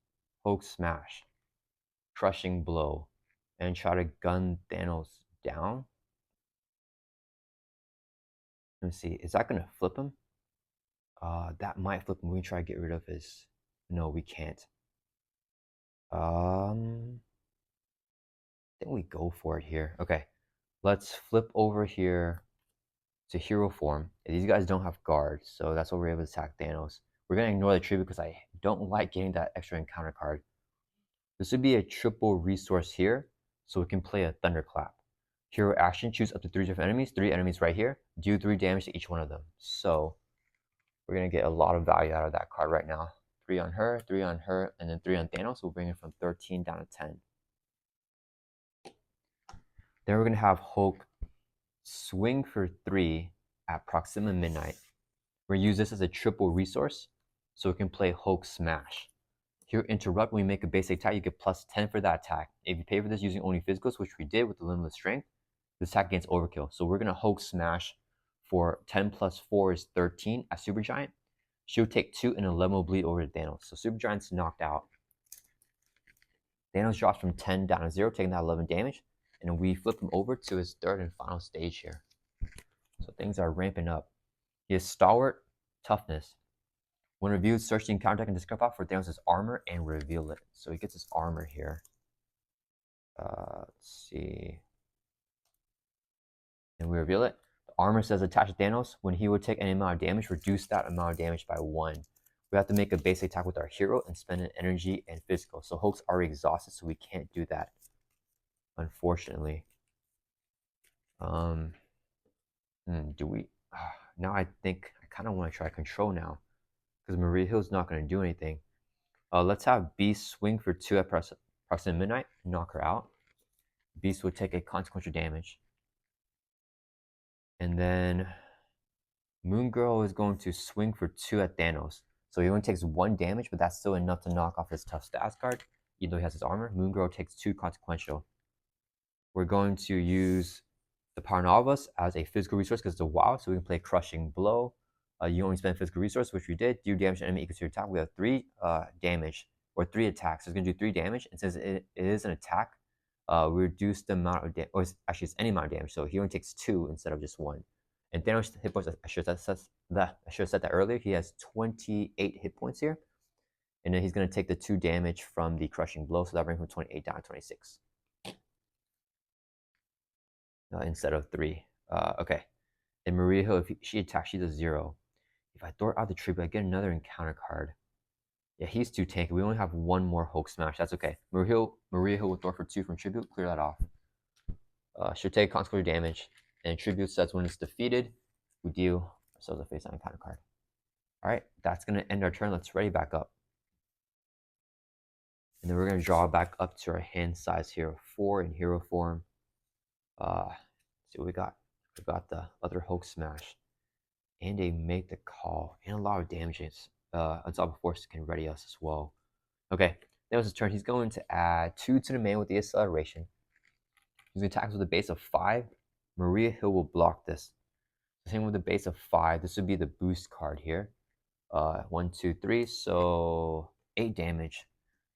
Hulk Smash, Crushing Blow, and try to gun Thanos down. Let me see, is that going to flip him? That might flip him. We can try to get rid of his, no, we can't. I think we go for it here. Okay, let's flip over here to hero form. These guys don't have guards, so that's why we're able to attack Thanos. We're going to ignore the tree because I don't like getting that extra encounter card. This would be a triple resource here, so we can play a Thunderclap. Hero action, choose up to 3 different enemies, 3 enemies right here, do 3 damage to each one of them. So we're going to get a lot of value out of that card right now. 3 on her, 3 on her, and then 3 on Thanos. We'll bring it from 13 down to 10. Then we're going to have Hulk swing for 3 at Proxima Midnight. We're gonna use this as a triple resource, so we can play Hulk Smash. Here, interrupt, when we make a basic attack, you get plus 10 for that attack. If you pay for this using only physicals, which we did with the limitless strength, this attack gains overkill. So we're gonna Hulk Smash for 10 plus 4 is 13 at Super Giant. She'll take 2 and 11 will bleed over to Thanos. So Super Giant's knocked out. Thanos drops from 10 down to 0, taking that 11 damage. And we flip him over to his third and final stage here. So things are ramping up. He has Stalwart, Toughness. When reviewed, search the encounter deck and discard file for Thanos' armor and reveal it. So he gets his armor here. Let's see. And we reveal it. The armor says attach to Thanos. When he would take any amount of damage, reduce that amount of damage by 1. We have to make a basic attack with our hero and spend an energy and physical. So Hulk's already exhausted, so we can't do that, unfortunately. Do we? Now I think I kind of want to try control now, because Maria Hill's not going to do anything. Let's have Beast swing for 2 at approximately midnight, knock her out. Beast will take a consequential damage. And then Moon Girl is going to swing for 2 at Thanos. So he only takes 1 damage, but that's still enough to knock off his tough stats card, even though he has his armor. Moon Girl takes 2 consequential. We're going to use the Power Novelist as a physical resource because it's a WoW, so we can play Crushing Blow. You only spend physical resource, which we did. Do damage to enemy equal to your attack. We have 3 damage, or 3 attacks. So it's going to do 3 damage. And since it is an attack, we reduce the amount of damage, or actually it's any amount of damage. So he only takes 2 instead of just 1. And Thanos hit points, I should have said that earlier. He has 28 hit points here. And then he's going to take the 2 damage from the Crushing Blow. So that brings him from 28 down to 26. Instead of 3. Okay. And Maria Hill, if she attacks, she does 0. If I throw out the tribute, I get another encounter card. Yeah, he's too tanky. We only have 1 more Hulk Smash. That's okay. Maria Hill will throw for 2 from tribute. Clear that off. She'll take consequential damage. And tribute says when it's defeated, we deal ourselves a face-down encounter card. Alright, that's going to end our turn. Let's ready back up. And then we're going to draw back up to our hand size here. 4 in hero form. Let's see what we got. We got the other Hulk Smash. And a Make the Call. And a lot of damages. Unstoppable Force can ready us as well. Okay, that was his turn. He's going to add 2 to the main with the acceleration. He's going to attack with a base of 5. Maria Hill will block this. Same with the base of 5. This would be the boost card here. 1, 2, 3. So 8 damage.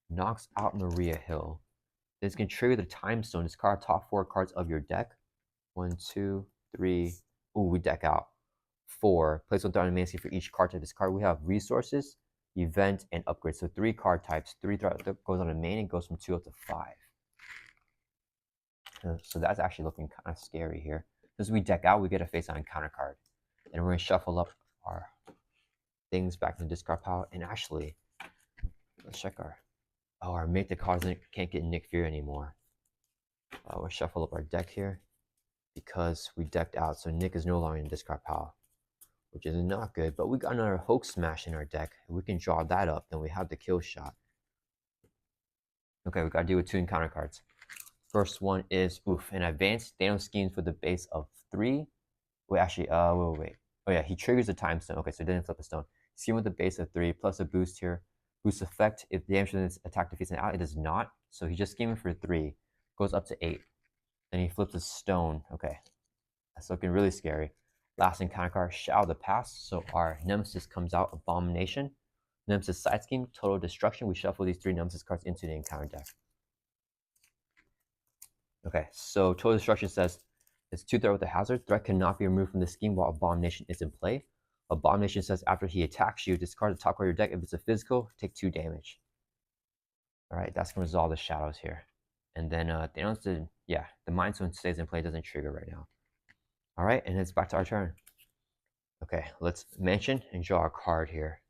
Knocks out Maria Hill. Then it's going to trigger the Time Stone. Discard top 4 cards of your deck. 1, 2, 3. Ooh, we deck out 4. Place one on the main scene for each card type. This card we have resources, event, and upgrade. So 3 card types. 3 goes on the main and goes from 2 up to 5. So that's actually looking kind of scary here. As we deck out, we get a face-on encounter card. And we're going to shuffle up our things back in the discard pile. And actually, let's check our Make the Cards can't get Nick Fury anymore. We'll shuffle up our deck here because we decked out. So Nick is no longer in the discard pile, which is not good. But we got another Hulk Smash in our deck. If we can draw that up, then we have the kill shot. Okay, we got to deal with 2 encounter cards. First one is an advanced Thanos schemes with the base of 3. Wait, actually, wait. Oh yeah, he triggers the Time Stone. Okay, so it didn't flip a stone. Scheme with the base of 3 plus a boost here. Boost effect if the damage is attack defeats an ally. It does not. So he's just scheming for 3. Goes up to 8. Then he flips a stone. Okay, that's looking really scary. Last encounter card, Shadow of the Past. So our Nemesis comes out, Abomination. Nemesis side scheme, Total Destruction. We shuffle these 3 Nemesis cards into the encounter deck. Okay, so Total Destruction says it's 2 threat with a hazard. Threat cannot be removed from the scheme while Abomination is in play. Abomination says after he attacks you, discard the top card of your deck. If it's a physical, take 2 damage. Alright, that's going to resolve the shadows here. And then Thanos did, yeah, the Mind Stone stays in play, doesn't trigger right now. Alright, and it's back to our turn. Okay, let's mention and draw a card here.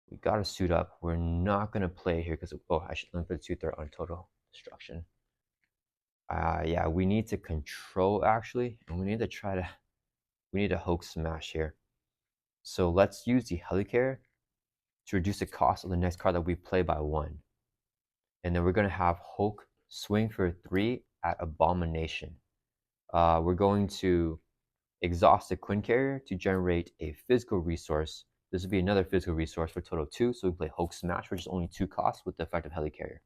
We got to suit up. We're not going to play here because, I should let me put 2 threat on Total Destruction. Yeah, we need to control actually, and we need to Hulk Smash here. So let's use the Helicarrier to reduce the cost of the next card that we play by 1. And then we're going to have Hulk swing for 3 at Abomination. We're going to exhaust the Queen Carrier to generate a physical resource. This would be another physical resource for a total of 2, so we play Hulk Smash, which is only 2 costs with the effect of Helicarrier.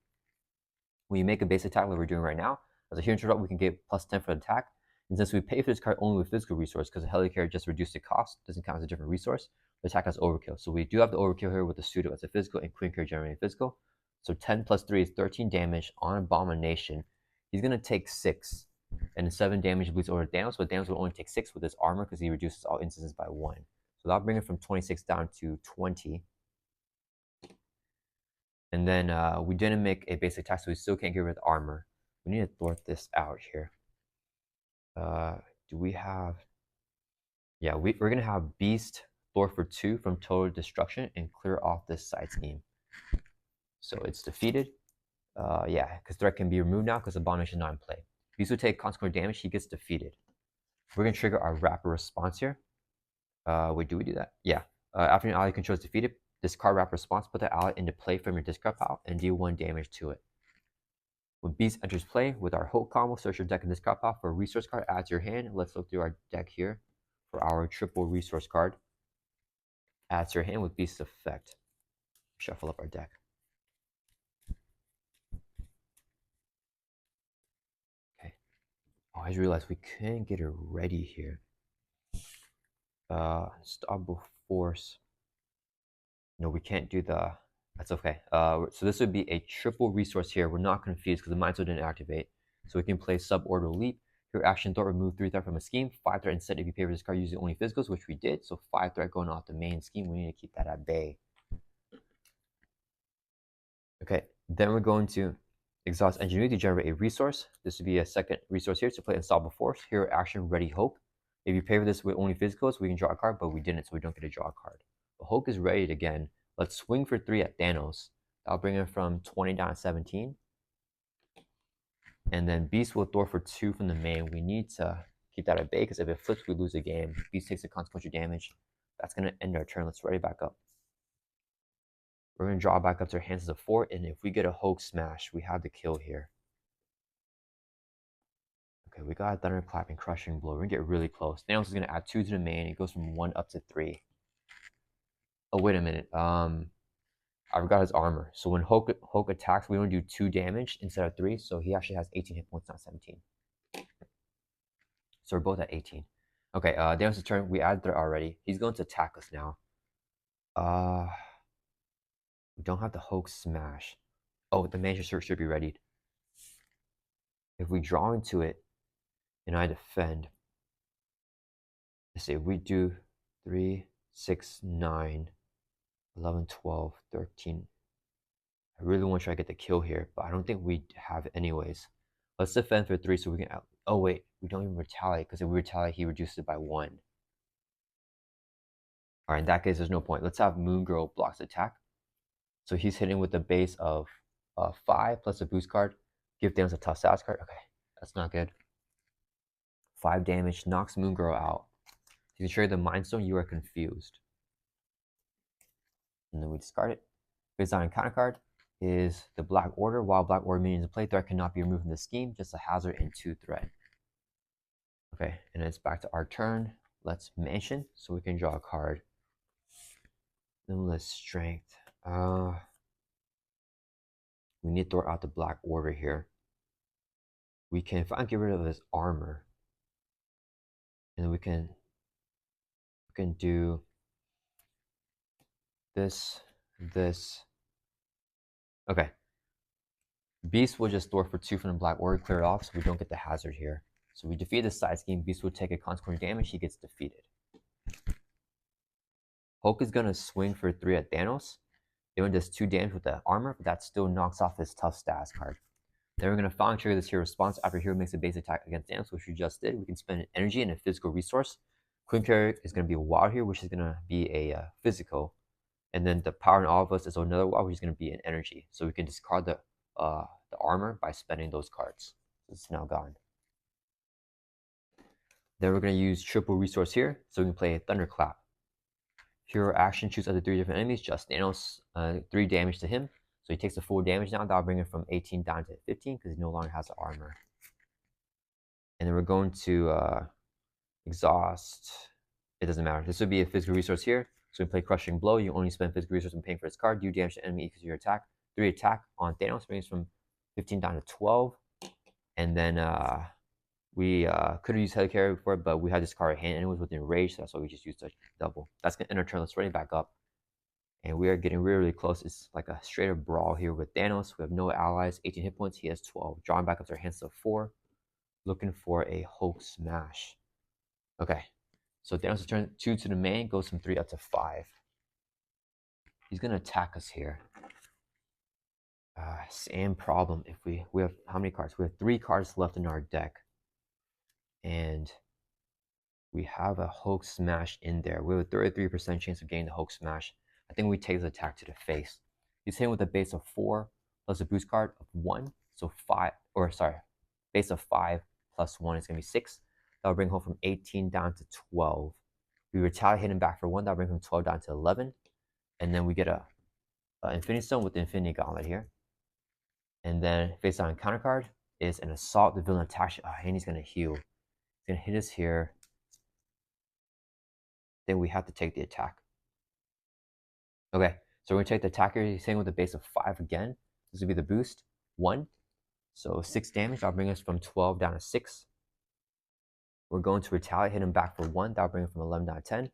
When you make a base attack like we're doing right now, as a hero interrupt, we can get plus 10 for the attack. And since we pay for this card only with physical resource, because the Helicarrier just reduced the cost, doesn't count as a different resource, the attack has overkill. So we do have the overkill here with the pseudo as a physical and Queen Carrier generating physical. So 10 plus 3 is 13 damage on Abomination. He's going to take 6. And 7 damage bleeds over Thanos, but Thanos will only take 6 with his armor because he reduces all instances by 1. So that'll bring it from 26 down to 20. And then we didn't make a basic attack, so we still can't get rid of armor. We need to thwart this out here. Do we have... Yeah, we're going to have Beast thwart for 2 from total destruction and clear off this side scheme. So it's defeated. Yeah, because threat can be removed now because Abomination is not in play. Beast will take consequent damage, he gets defeated. We're going to trigger our rapid response here. Wait, do we do that? Yeah. After an ally control is defeated, discard rapid response, put the ally into play from your discard pile, and deal 1 damage to it. When Beast enters play, with our Hulk combo, search your deck and discard pile for a resource card, add to your hand. Let's look through our deck here for our triple resource card. Add to your hand with Beast's effect. Shuffle up our deck. Okay. Oh, I just realized we couldn't get it ready here. Unstoppable Force. No, we can't do the... That's okay. So this would be a triple resource here. We're not confused because the Mind Stone didn't activate. So we can play Suborbital Leap. Your action thought remove 3 threat from a scheme. 5 threat instead if you pay for this card using only physicals, which we did. So 5 threat going off the main scheme. We need to keep that at bay. Okay, then we're going to exhaust Ingenuity to generate a resource. This would be a second resource here to play Unstoppable Force. Hero action Ready Hulk. If you pay for this with only physicals, we can draw a card, but we didn't, so we don't get to draw a card. But Hulk is ready again. Let's swing for 3 at Thanos. That'll bring it from 20 down to 17. And then Beast will throw for 2 from the main. We need to keep that at bay because if it flips, we lose a game. Beast takes the consequential damage. That's going to end our turn. Let's ready back up. We're going to draw back up to our hands as a 4. And if we get a Hulk Smash, we have the kill here. Okay, we got a Thunderclap and Crushing Blow. We're going to get really close. Thanos is going to add 2 to the main. It goes from 1 up to 3. Oh, wait a minute. I forgot his armor. So when Hulk attacks, we only do 2 damage instead of 3. So he actually has 18 hit points, not 17. So we're both at 18. Okay, Thanos' turn. We added threat already. He's going to attack us now. We don't have the Hulk Smash. Oh, the Manager Search should be readied. If we draw into it and I defend, let's see, if we do 3, 6, 9, 11, 12, 13. I really want to try to get the kill here, but I don't think we have it anyways. Let's defend for 3 so we can... Oh, wait. We don't even retaliate, because if we retaliate, he reduces it by 1. Alright, in that case, there's no point. Let's have Moon Girl blocks attack. So he's hitting with the base of 5 plus a boost card. Give Thanos a tough stats card. Okay, that's not good. 5 damage, knocks Moon Girl out. You can trade the Mind Stone, you are confused. And then we discard it. Based on counter card is the Black Order. While Black Order minions in play, threat cannot be removed from the scheme, just a hazard and 2 threat. Okay, and it's back to our turn. Let's Mansion so we can draw a card. Then let's Strength. We need to throw out the Black Order here. We can finally get rid of his armor. And then we can do this. Okay. Beast will just throw for 2 from the Black Order, clear it off so we don't get the hazard here. So we defeat the side scheme. Beast will take a consequent damage. He gets defeated. Hulk is going to swing for 3 at Thanos. It only does 2 damage with the armor, but that still knocks off his tough stats card. Then we're going to finally trigger this hero response. After hero makes a base attack against Thanos, which we just did, we can spend an energy and a physical resource. Queen Carrier is going to be a wild here, which is going to be a physical. And then the power in all of us is another wild, which is going to be an energy. So we can discard the armor by spending those cards. So it's now gone. Then we're going to use triple resource here, so we can play a Thunderclap. Hero action, choose other 3 different enemies, just Thanos, 3 damage to him. So he takes the full damage now. That'll bring him from 18 down to 15 because he no longer has the armor. And then we're going to exhaust. It doesn't matter. This would be a physical resource here. So we play Crushing Blow. You only spend physical resource when paying for this card. Do damage to enemy equals your attack. 3 attack on Thanos brings from 15 down to 12. And then we could have used Helicarrier before, but we had this card at hand and it was within rage, so that's why we just used a double. That's gonna end our turn. Let's run it back up. And we are getting really, really close. It's like a straight up brawl here with Thanos. We have no allies, 18 hit points. He has 12. Drawing back up to our hands to 4. Looking for a Hulk smash. Okay. So Thanos turn 2 to the main, goes from 3 up to 5. He's gonna attack us here. Same problem. If we have how many cards? We have 3 cards left in our deck. And we have a Hulk smash in there. We have a 33% chance of getting the Hulk smash. I think we take the attack to the face. He's hitting with a base of 4 plus a boost card of 1. So 5, or sorry, base of 5 plus 1 is going to be 6. That'll bring home from 18 down to 12. We retaliate him back for 1. That'll bring him 12 down to 11. And then we get a Infinity Stone with the Infinity Gauntlet here. And then face on counter card is an Assault. The villain attacks you. And he's going to heal. He's going to hit us here. Then we have to take the attack. Okay, so we're going to take the attacker. He's hitting with a base of 5 again. This will be the boost. 1. So 6 damage. That'll bring us from 12 down to 6. We're going to retaliate, hit him back for 1. That'll bring him from 11 down to 10.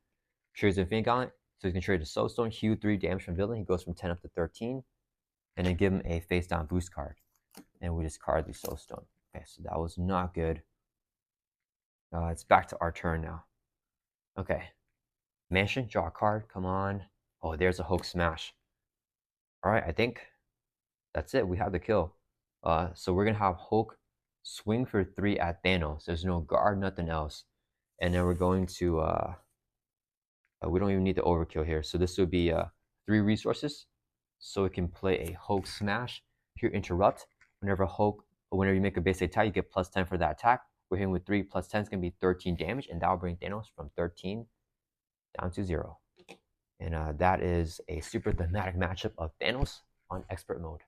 Triggers Infinity Gauntlet. So he's going to trigger the Soul Stone, heal 3 damage from villain. He goes from 10 up to 13. And then give him a face down boost card. And we discard the Soul Stone. Okay, so that was not good. It's back to our turn now. Okay. Mansion, draw a card. Come on. Oh, there's a Hulk smash. All right, I think that's it. We have the kill. So we're going to have Hulk swing for 3 at Thanos. There's no guard, nothing else. And then we're going to... we don't even need the overkill here. So this would be 3 resources. So we can play a Hulk smash. Here, interrupt. Whenever you make a base attack, you get plus 10 for that attack. We're hitting with 3 plus 10 is going to be 13 damage. And that will bring Thanos from 13 down to 0. And that is a super thematic matchup of Thanos on expert mode.